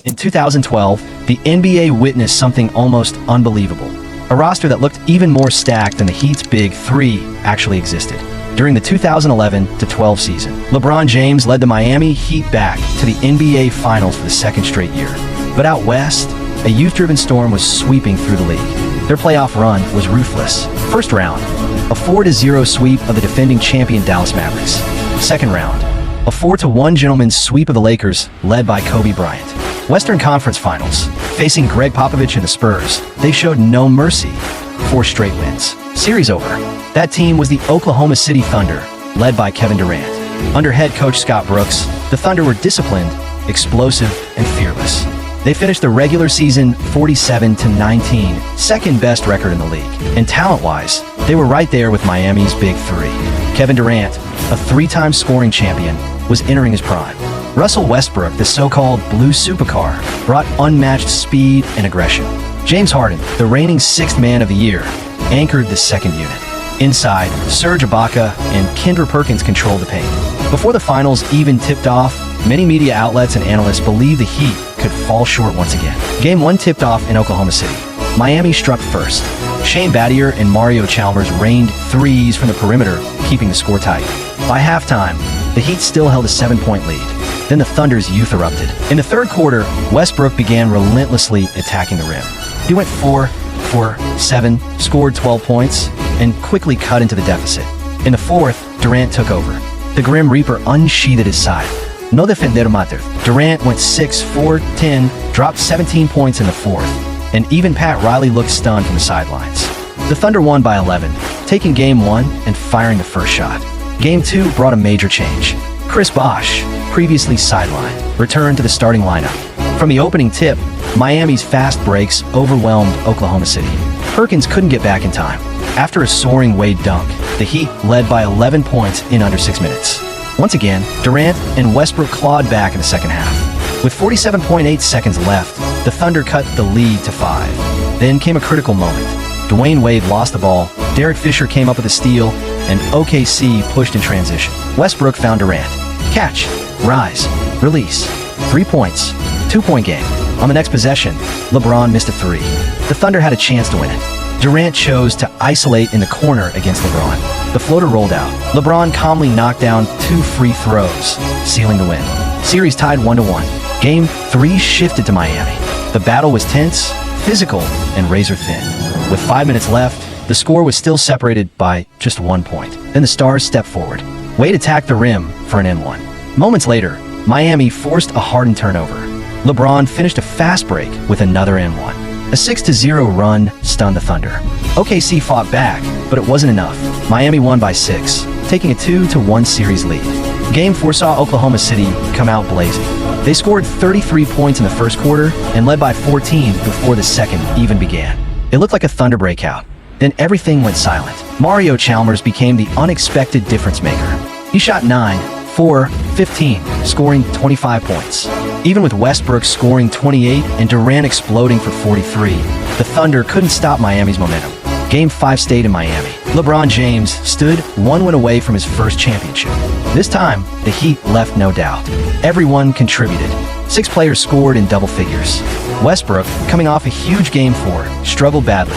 In 2012, the NBA witnessed something almost unbelievable. A roster that looked even more stacked than the Heat's Big Three actually existed. During the 2011-12 season, LeBron James led the Miami Heat back to the NBA Finals for the second straight year. But out west, a youth-driven storm was sweeping through the league. Their playoff run was ruthless. First round, a 4-0 sweep of the defending champion Dallas Mavericks. Second round, a 4-1 gentleman's sweep of the Lakers, led by Kobe Bryant. Western Conference Finals, facing Greg Popovich and the Spurs, they showed no mercy. 4 straight wins. Series over. That team was the Oklahoma City Thunder, led by Kevin Durant. Under head coach Scott Brooks, the Thunder were disciplined, explosive, and fearless. They finished the regular season 47-19, second best record in the league. And talent-wise, they were right there with Miami's Big Three. Kevin Durant, a 3-time scoring champion, was entering his prime. Russell Westbrook, the so-called blue supercar, brought unmatched speed and aggression. James Harden, the reigning 6th man of the year, anchored the second unit. Inside, Serge Ibaka and Kendra Perkins controlled the paint. Before the finals even tipped off, many media outlets and analysts believed the Heat could fall short once again. Game 1 tipped off in Oklahoma City. Miami struck first. Shane Battier and Mario Chalmers rained threes from the perimeter, keeping the score tight. By halftime, the Heat still held a 7-point lead. Then the Thunder's youth erupted. In the third quarter, Westbrook began relentlessly attacking the rim. He went 4 for 7, scored 12 points, and quickly cut into the deficit. In the fourth, Durant took over. The Grim Reaper unsheathed his side. No defender matter. Durant went 6 for 10, dropped 17 points in the fourth, and even Pat Riley looked stunned from the sidelines. The Thunder won by 11, taking Game 1 and firing the first shot. Game 2 brought a major change. Chris Bosh, previously sidelined, returned to the starting lineup. From the opening tip, Miami's fast breaks overwhelmed Oklahoma City. Perkins couldn't get back in time. After a soaring Wade dunk, the Heat led by 11 points in under 6 minutes. Once again, Durant and Westbrook clawed back in the second half. With 47.8 seconds left, the Thunder cut the lead to 5. Then came a critical moment. Dwayne Wade lost the ball, Derek Fisher came up with a steal, and OKC pushed in transition. Westbrook found Durant. Catch, rise, release. 3 points, 2-point game. On the next possession, LeBron missed a 3. The Thunder had a chance to win it. Durant chose to isolate in the corner against LeBron. The floater rolled out. LeBron calmly knocked down 2 free throws, sealing the win. Series tied 1-1. Game 3 shifted to Miami. The battle was tense, physical, and razor thin. With 5 minutes left, the score was still separated by just 1 point. Then the Stars stepped forward. Wade attacked the rim for an N1. Moments later, Miami forced a Harden turnover. LeBron finished a fast break with another N1. A 6-0 run stunned the Thunder. OKC fought back, but it wasn't enough. Miami won by 6, taking a 2-1 series lead. Game 4 saw Oklahoma City come out blazing. They scored 33 points in the first quarter and led by 14 before the second even began. It looked like a Thunder breakout. Then everything went silent. Mario Chalmers became the unexpected difference maker. He shot 9 for 15, scoring 25 points. Even with Westbrook scoring 28 and Durant exploding for 43, the Thunder couldn't stop Miami's momentum. Game 5 stayed in Miami. LeBron James stood 1 win away from his first championship. This time, the Heat left no doubt. Everyone contributed. 6 players scored in double figures. Westbrook, coming off a huge Game 4, struggled badly.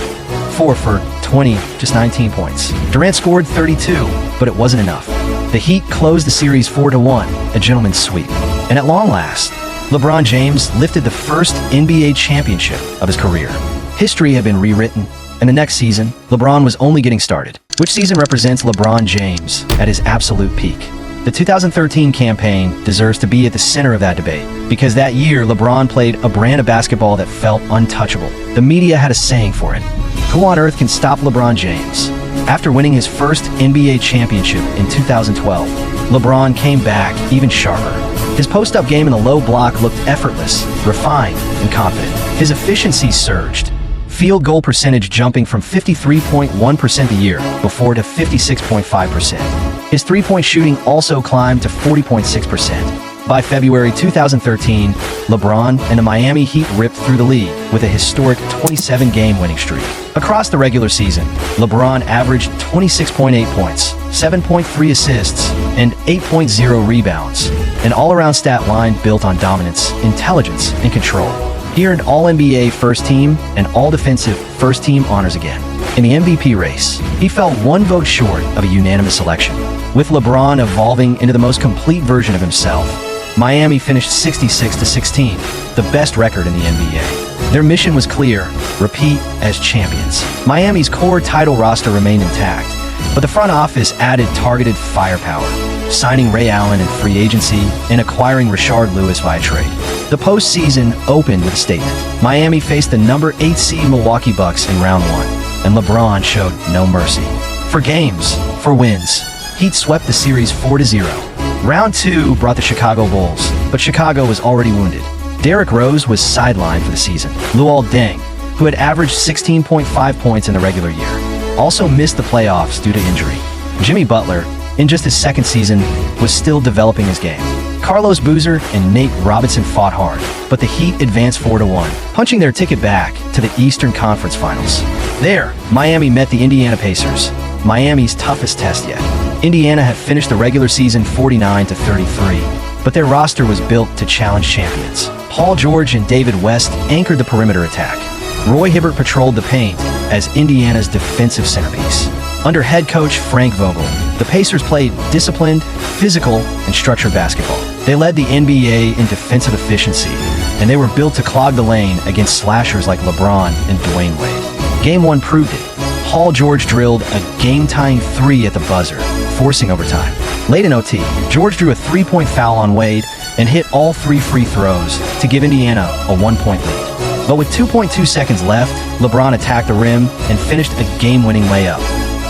4 for 20, just 19 points. Durant scored 32, but it wasn't enough. The Heat closed the series 4-1, a gentleman's sweep. And at long last, LeBron James lifted the first NBA championship of his career. History had been rewritten, and the next season, LeBron was only getting started. Which season represents LeBron James at his absolute peak? The 2013 campaign deserves to be at the center of that debate, because that year LeBron played a brand of basketball that felt untouchable. The media had a saying for it. Who on earth can stop LeBron James? After winning his first NBA championship in 2012, LeBron came back even sharper. His post-up game in the low block looked effortless, refined, and confident. His efficiency surged. Field goal percentage jumping from 53.1% a year before to 56.5%. His three-point shooting also climbed to 40.6%. By February 2013, LeBron and the Miami Heat ripped through the league with a historic 27-game winning streak. Across the regular season, LeBron averaged 26.8 points, 7.3 assists, and 8.0 rebounds, an all-around stat line built on dominance, intelligence, and control. He earned All-NBA First Team and All-Defensive First Team honors again. In the MVP race, he fell one vote short of a unanimous selection. With LeBron evolving into the most complete version of himself, Miami finished 66-16, the best record in the NBA. Their mission was clear: repeat as champions. Miami's core title roster remained intact, but the front office added targeted firepower, signing Ray Allen in free agency and acquiring Rashard Lewis via trade. The postseason opened with a statement. Miami faced the number 8 seed Milwaukee Bucks in round 1, and LeBron showed no mercy. For games, for wins, Heat swept the series 4-0. Round 2 brought the Chicago Bulls, but Chicago was already wounded. Derrick Rose was sidelined for the season. Luol Deng, who had averaged 16.5 points in the regular year, also missed the playoffs due to injury. Jimmy Butler, in just his second season, was still developing his game. Carlos Boozer and Nate Robinson fought hard, but the Heat advanced 4-1, punching their ticket back to the Eastern Conference Finals. There, Miami met the Indiana Pacers, Miami's toughest test yet. Indiana had finished the regular season 49-33, but their roster was built to challenge champions. Paul George and David West anchored the perimeter attack. Roy Hibbert patrolled the paint as Indiana's defensive centerpiece. Under head coach Frank Vogel, the Pacers played disciplined, physical, and structured basketball. They led the NBA in defensive efficiency, and they were built to clog the lane against slashers like LeBron and Dwayne Wade. Game 1 proved it. Paul George drilled a game-tying 3 at the buzzer, forcing overtime. Late in OT, George drew a 3-point foul on Wade and hit all 3 free throws to give Indiana a 1-point lead. But with 2.2 seconds left, LeBron attacked the rim and finished a game-winning layup.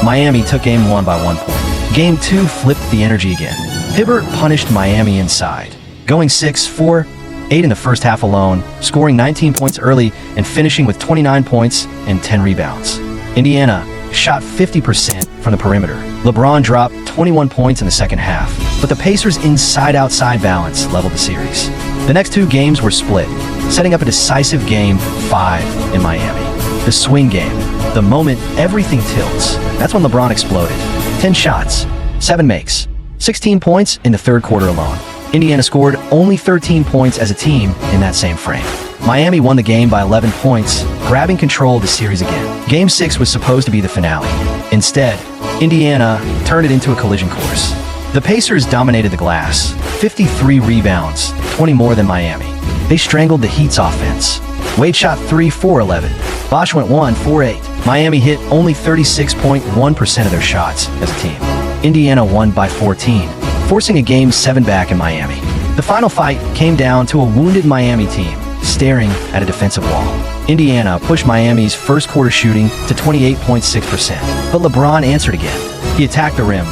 Miami took Game 1 by 1 point. Game 2 flipped the energy again. Hibbert punished Miami inside, going 6-4, 8 in the first half alone, scoring 19 points early and finishing with 29 points and 10 rebounds. Indiana shot 50% from the perimeter. LeBron dropped 21 points in the second half, but the Pacers' inside-outside balance leveled the series. The next 2 games were split, setting up a decisive Game 5 in Miami. The swing game, the moment everything tilts. That's when LeBron exploded. 10 shots, 7 makes, 16 points in the third quarter alone. Indiana scored only 13 points as a team in that same frame. Miami won the game by 11 points, grabbing control of the series again. Game 6 was supposed to be the finale. Instead, Indiana turned it into a collision course. The Pacers dominated the glass, 53 rebounds, 20 more than Miami. They strangled the Heat's offense. Wade shot 3 for 11. Bosh went 1 for 8. Miami hit only 36.1% of their shots as a team. Indiana won by 14, forcing a Game 7 back in Miami. The final fight came down to a wounded Miami team staring at a defensive wall. Indiana pushed Miami's first quarter shooting to 28.6%, but LeBron answered again. He attacked the rim,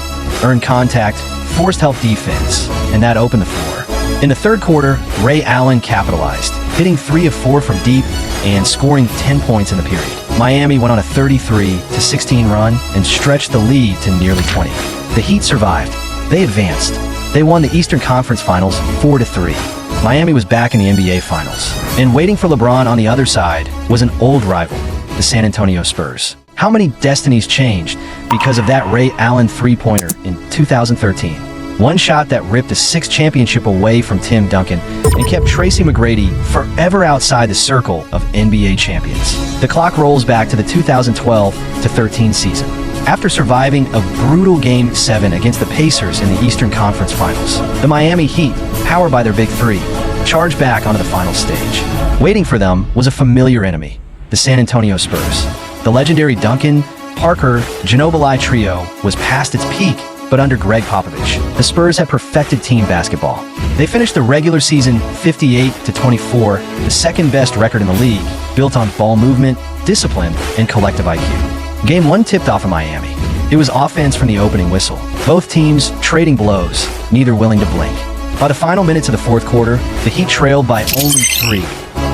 earned contact, forced help defense, and that opened the floor. In the third quarter, Ray Allen capitalized, hitting 3 of 4 from deep and scoring 10 points in the period. Miami went on a 33-16 run and stretched the lead to nearly 20. The Heat survived. They advanced. They won the Eastern Conference Finals 4-3. Miami was back in the NBA Finals, and waiting for LeBron on the other side was an old rival, the San Antonio Spurs. How many destinies changed because of that Ray Allen three-pointer in 2013? One shot that ripped the 6th championship away from Tim Duncan and kept Tracy McGrady forever outside the circle of NBA champions. The clock rolls back to the 2012-13 season. After surviving a brutal Game 7 against the Pacers in the Eastern Conference Finals, the Miami Heat, powered by their Big Three, charged back onto the final stage. Waiting for them was a familiar enemy, the San Antonio Spurs. The legendary Duncan, Parker, Ginobili trio was past its peak, but under Greg Popovich, the Spurs had perfected team basketball. They finished the regular season 58-24, the second best record in the league, built on ball movement, discipline, and collective IQ. Game 1 tipped off in Miami. It was offense from the opening whistle. Both teams trading blows, neither willing to blink. By the final minutes of the fourth quarter, the Heat trailed by only 3,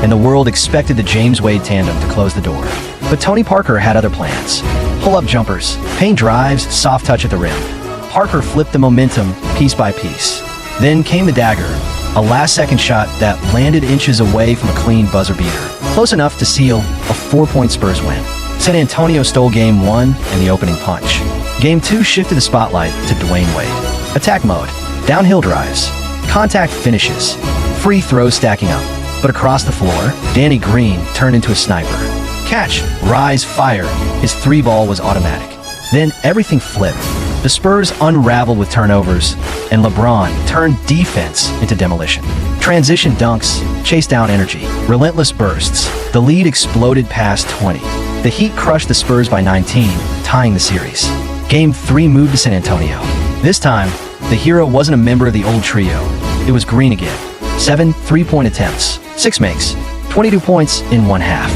and the world expected the James Wade tandem to close the door. But Tony Parker had other plans. Pull-up jumpers, paint drives, soft touch at the rim. Parker flipped the momentum piece by piece. Then came the dagger, a last-second shot that landed inches away from a clean buzzer beater, close enough to seal a 4-point Spurs win. San Antonio stole Game 1 and the opening punch. Game 2 shifted the spotlight to Dwayne Wade. Attack mode, downhill drives, contact finishes, free throws stacking up. But across the floor, Danny Green turned into a sniper. Catch, rise, fire. His three-ball was automatic. Then everything flipped. The Spurs unraveled with turnovers, and LeBron turned defense into demolition. Transition dunks, chase down energy, relentless bursts. The lead exploded past 20. The Heat crushed the Spurs by 19, tying the series. Game 3 moved to San Antonio. This time, the hero wasn't a member of the old trio. It was Green again. 7 3-point attempts, 6 makes, 22 points in one half.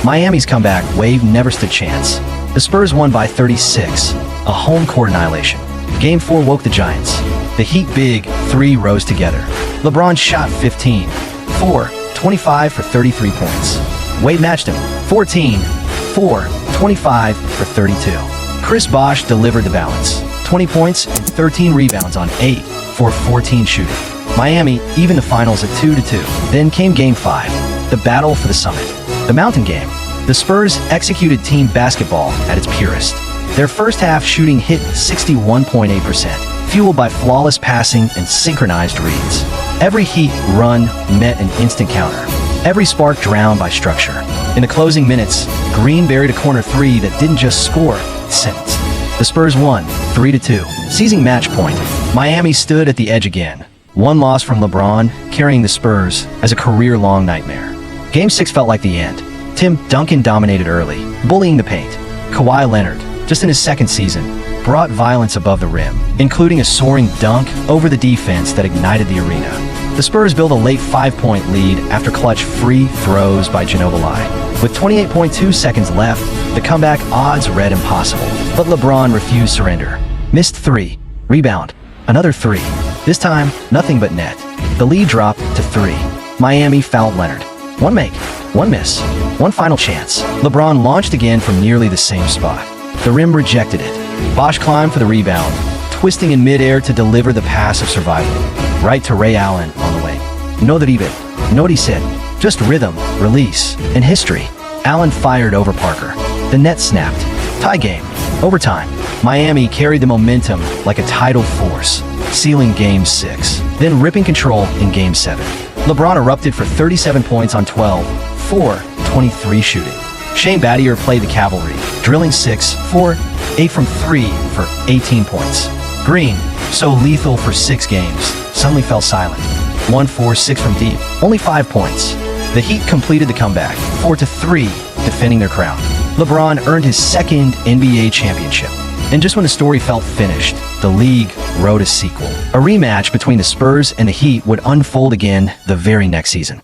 Miami's comeback wave never stood chance. The Spurs won by 36, a home court annihilation. Game 4 woke the Giants. The Heat big 3 rose together. LeBron shot 15, 4, 25 for 33 points. Wade matched him, 14, 4, 25 for 32. Chris Bosh delivered the balance, 20 points and 13 rebounds on 8 for 14 shooting. Miami even the finals at 2-2. Then came Game 5, the battle for the summit. The mountain game. The Spurs executed team basketball at its purest. Their first half shooting hit 61.8%, fueled by flawless passing and synchronized reads. Every Heat run met an instant counter. Every spark drowned by structure. In the closing minutes, Green buried a corner 3 that didn't just score, it sentenced. The Spurs won 3-2, seizing match point. Miami stood at the edge again. One loss from LeBron, carrying the Spurs as a career-long nightmare. Game 6 felt like the end. Tim Duncan dominated early, bullying the paint. Kawhi Leonard, just in his second season, brought violence above the rim, including a soaring dunk over the defense that ignited the arena. The Spurs built a late 5-point lead after clutch free throws by Ginobili. With 28.2 seconds left, the comeback odds read impossible. But LeBron refused surrender. Missed 3. Rebound. Another 3. This time, nothing but net. The lead dropped to 3. Miami fouled Leonard. 1 make, 1 miss, 1 final chance. LeBron launched again from nearly the same spot. The rim rejected it. Bosh climbed for the rebound, twisting in midair to deliver the pass of survival. Right to Ray Allen on the way. No derribe. Know what he said? Just rhythm, release, and history. Allen fired over Parker. The net snapped. Tie game. Overtime. Miami carried the momentum like a tidal force, sealing Game 6, then ripping control in Game 7. LeBron erupted for 37 points on 12, 4, 23 shooting. Shane Battier played the cavalry, drilling 6, 4, 8 from 3 for 18 points. Green, so lethal for 6 games, suddenly fell silent. 1, 4, 6 from deep, only 5 points. The Heat completed the comeback, 4-3, defending their crown. LeBron earned his second NBA championship. And just when the story felt finished, the league wrote a sequel. A rematch between the Spurs and the Heat would unfold again the very next season.